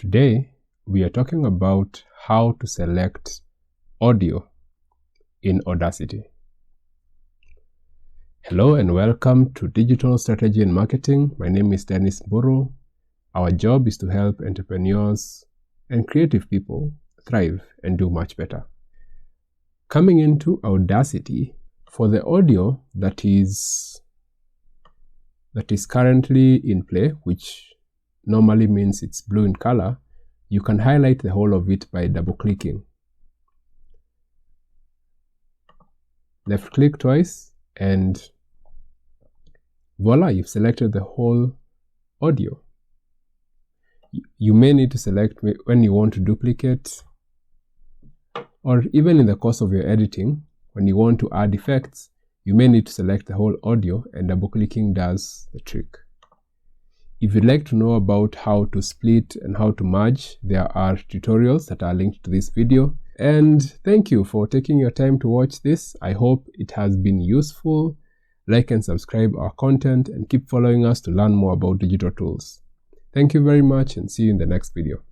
Today, we are talking about how to select audio in Audacity. Hello and welcome to Digital Strategy and Marketing. My name is Dennis Mburu. Our job is to help entrepreneurs and creative people thrive and do much better. Coming into Audacity, for the audio that is currently in play, which normally means it's blue in color, you can highlight the whole of it by double-clicking. Left-click twice and voila, you've selected the whole audio. You may need to select when you want to duplicate, or even in the course of your editing, when you want to add effects, you may need to select the whole audio, and double-clicking does the trick. If you'd like to know about how to split and how to merge, there are tutorials that are linked to this video. And thank you for taking your time to watch this. I hope it has been useful. Like and subscribe our content and keep following us to learn more about digital tools. Thank you very much and see you in the next video.